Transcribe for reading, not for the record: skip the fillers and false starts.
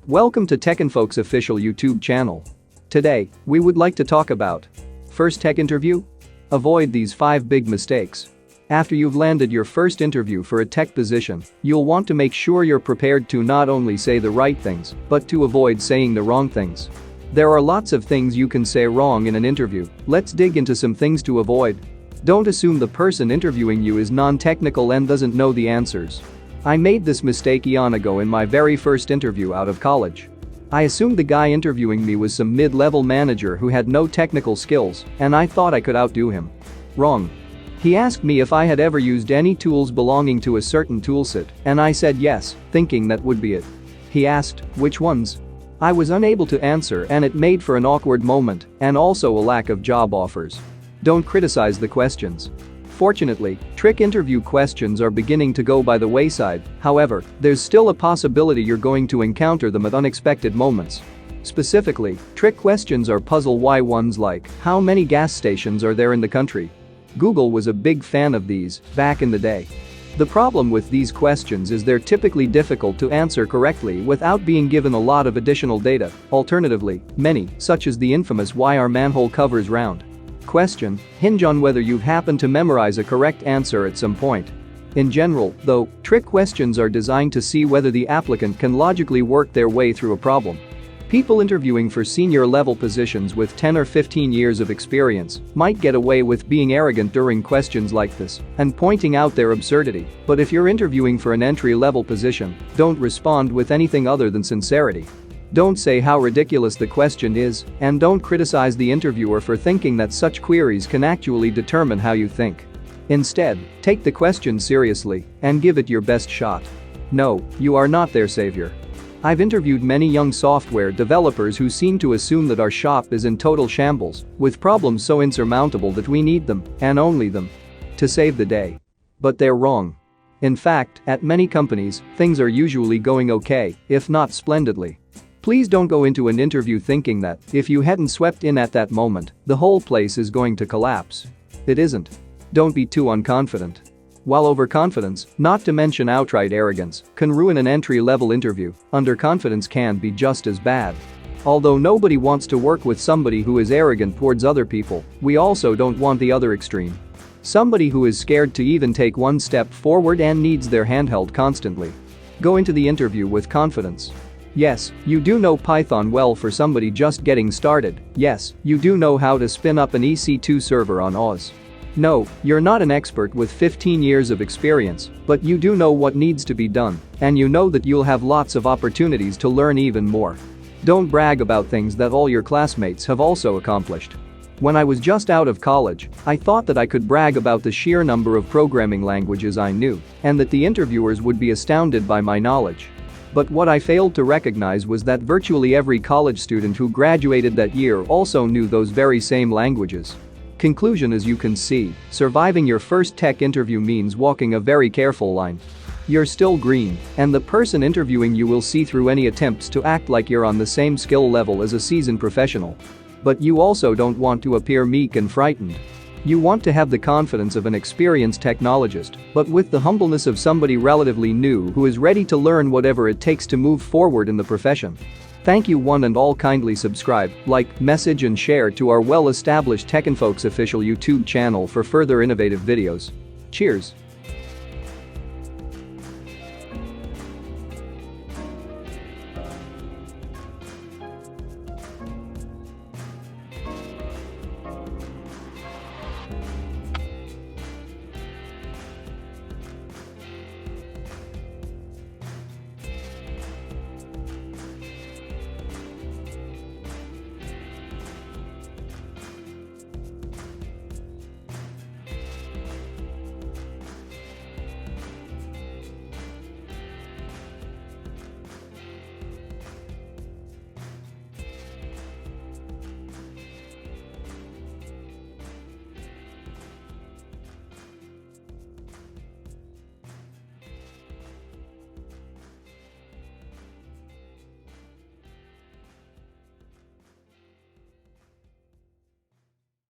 Welcome to TechInfo's official YouTube channel. Today, we would like to talk about first tech interview? Avoid these 5 big mistakes. After you've landed your first interview for a tech position, you'll want to make sure you're prepared to not only say the right things, but to avoid saying the wrong things. There are lots of things you can say wrong in an interview. Let's dig into some things to avoid. Don't assume the person interviewing you is non-technical and doesn't know the answers. I made this mistake eon ago in my very first interview out of college. I assumed the guy interviewing me was some mid-level manager who had no technical skills, and I thought I could outdo him. Wrong. He asked me if I had ever used any tools belonging to a certain toolset, and I said yes, thinking that would be it. He asked, which ones? I was unable to answer, and it made for an awkward moment and also a lack of job offers. Don't criticize the questions. Fortunately, trick interview questions are beginning to go by the wayside. However, there's still a possibility you're going to encounter them at unexpected moments. Specifically, trick questions are puzzle why ones like, how many gas stations are there in the country? Google was a big fan of these back in the day. The problem with these questions is they're typically difficult to answer correctly without being given a lot of additional data. Alternatively, many, such as the infamous why are manhole covers round? Question, hinge on whether you've happened to memorize a correct answer at some point. In general, though, trick questions are designed to see whether the applicant can logically work their way through a problem. People interviewing for senior level positions with 10 or 15 years of experience might get away with being arrogant during questions like this and pointing out their absurdity, but if you're interviewing for an entry-level position, don't respond with anything other than sincerity. Don't say how ridiculous the question is, and don't criticize the interviewer for thinking that such queries can actually determine how you think. Instead, take the question seriously and give it your best shot. No, you are not their savior. I've interviewed many young software developers who seem to assume that our shop is in total shambles, with problems so insurmountable that we need them, and only them, to save the day. But they're wrong. In fact, at many companies, things are usually going okay, if not splendidly. Please don't go into an interview thinking that, if you hadn't swept in at that moment, the whole place is going to collapse. It isn't. Don't be too unconfident. While overconfidence, not to mention outright arrogance, can ruin an entry-level interview, underconfidence can be just as bad. Although nobody wants to work with somebody who is arrogant towards other people, we also don't want the other extreme. Somebody who is scared to even take one step forward and needs their hand held constantly. Go into the interview with confidence. Yes, you do know Python well for somebody just getting started. Yes, you do know how to spin up an EC2 server on Oz. No, you're not an expert with 15 years of experience, but you do know what needs to be done, and you know that you'll have lots of opportunities to learn even more. Don't brag about things that all your classmates have also accomplished. When I was just out of college, I thought that I could brag about the sheer number of programming languages I knew, and that the interviewers would be astounded by my knowledge. But what I failed to recognize was that virtually every college student who graduated that year also knew those very same languages. Conclusion: as you can see, surviving your first tech interview means walking a very careful line. You're still green, and the person interviewing you will see through any attempts to act like you're on the same skill level as a seasoned professional. But you also don't want to appear meek and frightened. You want to have the confidence of an experienced technologist, but with the humbleness of somebody relatively new who is ready to learn whatever it takes to move forward in the profession. Thank you one and all. Kindly subscribe, like, message and share to our well-established TechInfo's official YouTube channel for further innovative videos. Cheers.